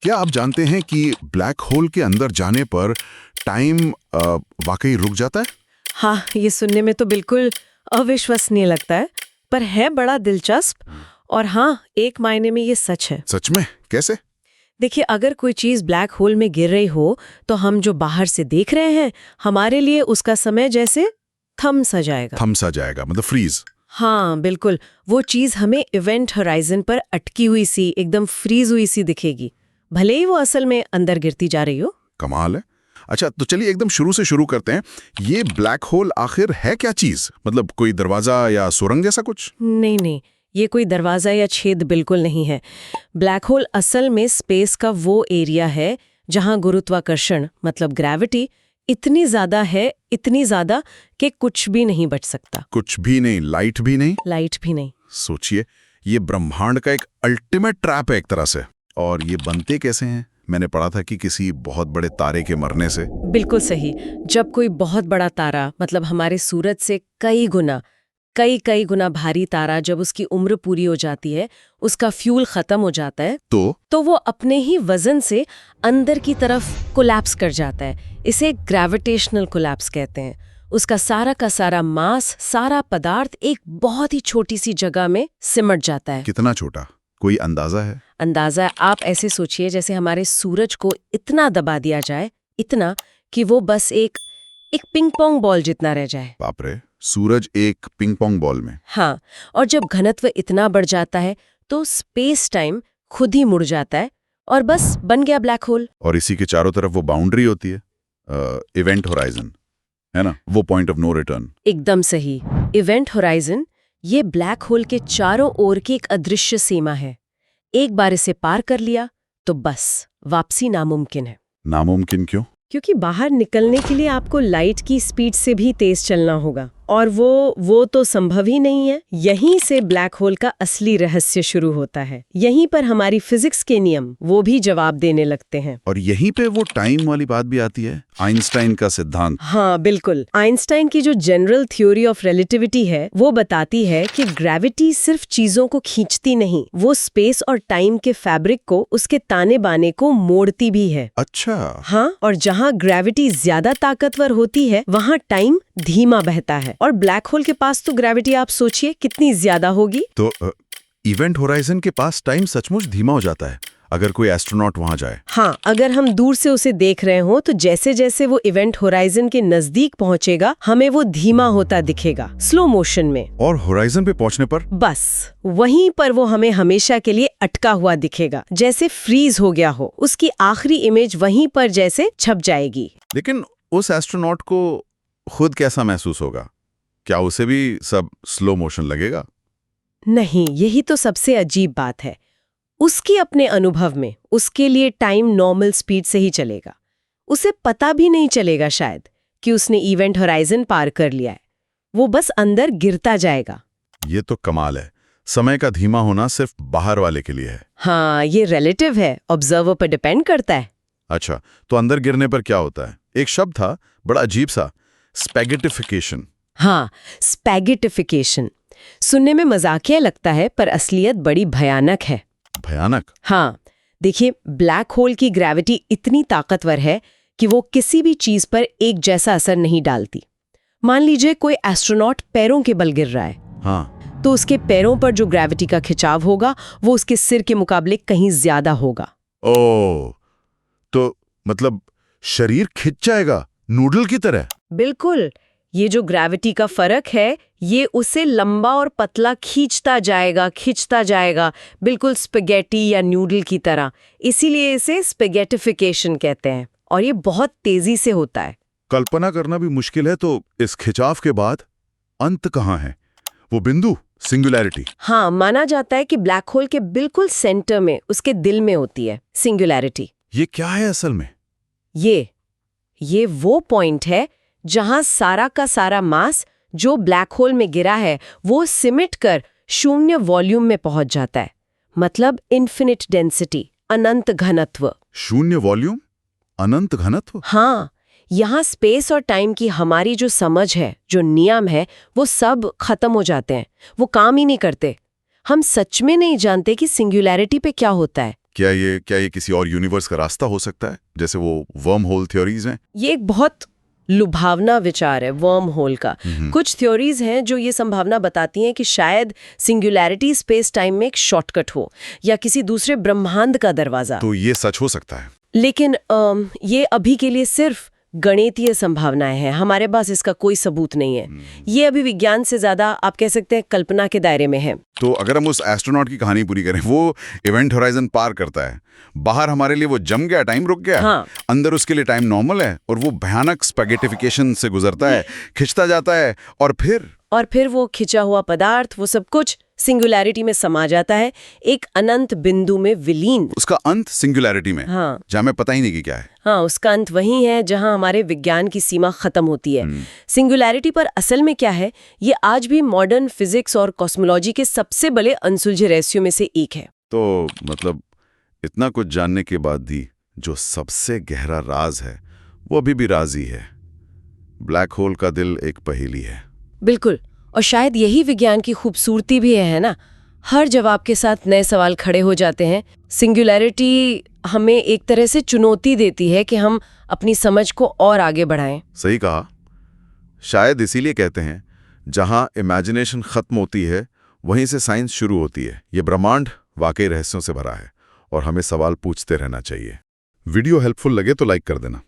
क्या आप जानते हैं कि ब्लैक होल के अंदर जाने पर टाइम वाकई रुक जाता है? हाँ, ये सुनने में तो बिल्कुल अविश्वसनीय लगता है, पर है बड़ा दिलचस्प। और हाँ, एक मायने में ये सच है। सच में? कैसे? देखिए, अगर कोई चीज ब्लैक होल में गिर रही हो, तो हम जो बाहर से देख रहे हैं, हमारे लिए उसका समय जैसे थम सा जाएगा। थम सा जाएगा, मतलब फ्रीज। हाँ, बिल्कुल। वो चीज हमें इवेंट होराइजन पर अटकी हुई सी, एकदम फ्रीज हुई सी दिखेगी, भले ही वो असल में अंदर गिरती जा रही हो। कमाल है। अच्छा, तो चलिए एकदम शुरू से शुरू करते हैं। ये ब्लैक होल आखिर है क्या चीज? मतलब कोई दरवाजा या सुरंग जैसा कुछ? नहीं नहीं, ये कोई दरवाजा या छेद बिल्कुल नहीं है। ब्लैक होल असल में स्पेस का वो एरिया है जहां गुरुत्वाकर्षण मतलब ग्रेविटी इतनी ज्यादा है, इतनी ज्यादा कि कुछ भी नहीं बच सकता। कुछ भी नहीं? लाइट भी नहीं? लाइट भी नहीं। सोचिए, ये ब्रह्मांड का एक अल्टीमेट ट्रैप है एक तरह से। और ये बनते कैसे हैं? मैंने पढ़ा था कि किसी बहुत बड़े तारे के मरने से। बिल्कुल सही। जब कोई बहुत बड़ा तारा, मतलब हमारे सूरज से कई गुना भारी तारा, जब उसकी उम्र पूरी हो जाती है, उसका फ्यूल खत्म हो जाता है, तो वो अपने ही वजन से अंदर की तरफ कोलैप्स कर जाता है। इसे ग्रेविटेशनल कोलैप्स कहते हैं। उसका सारा का सारा मास, सारा पदार्थ एक बहुत ही छोटी सी जगह में सिमट जाता है। कितना छोटा? कोई अंदाजा है? अंदाजा आप ऐसे सोचिए जैसे हमारे सूरज को इतना दबा दिया जाए, इतना कि वो बस एक पिंग पोंग बॉल जितना रह जाए। बाप रे, सूरज एक पिंग पोंग बॉल में? हाँ, और जब घनत्व इतना बढ़ जाता है तो स्पेस टाइम खुद ही मुड़ जाता है और बस बन गया ब्लैक होल। और इसी के चारों तरफ वो बाउंड्री होती है, इवेंट होराइजन, है ना? वो पॉइंट ऑफ नो रिटर्न। एकदम सही। इवेंट होराइजन ये ब्लैक होल के चारों ओर की एक अदृश्य सीमा है। एक बार इसे पार कर लिया तो बस वापसी नामुमकिन है। नामुमकिन क्यों? क्योंकि बाहर निकलने के लिए आपको लाइट की स्पीड से भी तेज चलना होगा, और वो तो संभव ही नहीं है। यहीं से ब्लैक होल का असली रहस्य शुरू होता है। यहीं पर हमारी फिजिक्स के नियम वो भी जवाब देने लगते हैं। और यहीं पे वो टाइम वाली बात भी आती है, आइंस्टाइन का सिद्धांत। हाँ बिल्कुल। आइंस्टाइन की जो जनरल थ्योरी ऑफ रिलेटिविटी है, वो बताती है कि ग्रेविटी सिर्फ चीजों को खींचती नहीं, वो स्पेस और टाइम के फैब्रिक को, उसके ताने बाने को मोड़ती भी है। अच्छा। हाँ, और जहाँ ग्रेविटी ज्यादा ताकतवर होती है, वहाँ टाइम धीमा बहता है। और ब्लैक होल के पास तो ग्रेविटी आप सोचिए कितनी ज्यादा होगी। तो इवेंट होराइजन के पास टाइम सचमुच धीमा हो जाता है अगर कोई एस्ट्रोनॉट वहां जाए? हाँ, अगर हम दूर से उसे देख रहे हो तो जैसे जैसे वो इवेंट होराइजन के नजदीक पहुंचेगा, हमें वो धीमा होता दिखेगा, स्लो मोशन में। और होराइजन पे पहुंचने पर बस वहीं पर वो हमें हमेशा के लिए अटका हुआ दिखेगा, जैसे फ्रीज हो गया हो। उसकी आखिरी इमेज वहीं पर जैसे छप जाएगी। लेकिन उस एस्ट्रोनॉट को खुद कैसा महसूस होगा? क्या उसे भी सब स्लो मोशन लगेगा? नहीं, यही तो सबसे अजीब बात है। उसके अपने अनुभव में उसके लिए टाइम नॉर्मल स्पीड से ही चलेगा। उसे पता भी नहीं चलेगा शायद कि उसने इवेंट होराइजन पार कर लिया है। वो बस अंदर गिरता जाएगा। ये तो कमाल है। समय का धीमा होना सिर्फ बाहर वाले के लिए है। हाँ, ये रिलेटिव है, ऑब्जर्वर पर डिपेंड करता है। अच्छा, तो अंदर गिरने पर क्या होता है? एक शब्द था बड़ा अजीब सा, स्पैगेटिफिकेशन। हाँ, स्पैगेटिफिकेशन सुनने में मजाकिया लगता है, पर असलियत बड़ी भयानक है। भयानक? हाँ, देखिए, ब्लैक होल की ग्रेविटी इतनी ताकतवर है कि वो किसी भी चीज पर एक जैसा असर नहीं डालती। मान लीजिए कोई एस्ट्रोनॉट पैरों के बल गिर रहा है। हाँ। तो उसके पैरों पर जो ग्रेविटी का खिंचाव होगा, वो उसके सिर के मुकाबले कहीं ज्यादा होगा। ओह, तो मतलब शरीर खिंच जाएगा नूडल की तरह? बिल्कुल। ये जो ग्रेविटी का फर्क है, ये उसे लंबा और पतला खींचता जाएगा, बिल्कुल स्पेगेटी या नूडल की तरह। इसीलिए इसे स्पेगेटिफिकेशन कहते हैं, और ये बहुत तेजी से होता है। कल्पना करना भी मुश्किल है। तो इस खिंचाव के बाद अंत कहाँ है? वो बिंदु, सिंगुलैरिटी। हाँ, माना जाता है कि ब्लैक होल के बिल्कुल सेंटर में, उसके दिल में होती है सिंगुलैरिटी। ये क्या है असल में? ये वो पॉइंट है जहां सारा का सारा मास जो ब्लैक होल में गिरा है, वो सिमट कर शून्य वॉल्यूम में पहुंच जाता है। मतलब इन्फिनिट डेंसिटी, अनंत घनत्व। शून्य वॉल्यूम, अनंत घनत्व? हाँ, यहाँ स्पेस और टाइम की हमारी जो समझ है, जो नियम है, वो सब खत्म हो जाते हैं। वो काम ही नहीं करते। हम सच में नहीं जानते कि सिंगुलैरिटी पे क्या होता है। क्या ये किसी और यूनिवर्स का रास्ता हो सकता है, जैसे वो वर्म होल थ्योरीज हैं? ये एक बहुत लुभावना विचार है वर्म होल का। कुछ थ्योरीज हैं जो ये संभावना बताती हैं कि शायद सिंगुलैरिटी स्पेस टाइम में एक शॉर्टकट हो या किसी दूसरे ब्रह्मांड का दरवाजा। तो ये सच हो सकता है? लेकिन ये अभी के लिए सिर्फ गणितीय संभावनाएं हैं, हमारे पास इसका कोई सबूत नहीं है। ये अभी विज्ञान से ज्यादा आप कह सकते हैं कल्पना के दायरे में है। तो अगर हम उस एस्ट्रोनॉट की कहानी पूरी करें, वो इवेंट होराइजन पार करता है, बाहर हमारे लिए वो जम गया, टाइम रुक गया। हाँ। अंदर उसके लिए टाइम नॉर्मल है और वो भयानक स्पैगेटिफिकेशन से गुजरता है, खिंचता जाता है और फिर वो खिंचा हुआ पदार्थ, वो सब कुछ सिंगुलैरिटी में समा जाता है, एक अनंत बिंदु में विलीन। उसका अंत सिंगुलैरिटी में। हाँ। जहाँ हमें पता ही नहीं कि क्या है। हाँ, उसका अंत वही है जहाँ हमारे विज्ञान की सीमा खत्म होती है। सिंगुलैरिटी पर असल में क्या है, ये आज भी मॉडर्न फिजिक्स और कॉस्मोलॉजी के सबसे बड़े अनसुलझे रहस्यों में से एक है। तो मतलब इतना कुछ जानने के बाद भी जो सबसे गहरा राज है वो अभी भी राज ही है। ब्लैक होल का दिल एक पहेली है। बिल्कुल, और शायद यही विज्ञान की खूबसूरती भी है ना, हर जवाब के साथ नए सवाल खड़े हो जाते हैं। सिंगुलैरिटी हमें एक तरह से चुनौती देती है कि हम अपनी समझ को और आगे बढ़ाएं। सही कहा। शायद इसीलिए कहते हैं जहां इमेजिनेशन खत्म होती है वहीं से साइंस शुरू होती है। ये ब्रह्मांड वाकई रहस्यों से भरा है और हमें सवाल पूछते रहना चाहिए। वीडियो हेल्पफुल लगे तो लाइक कर देना।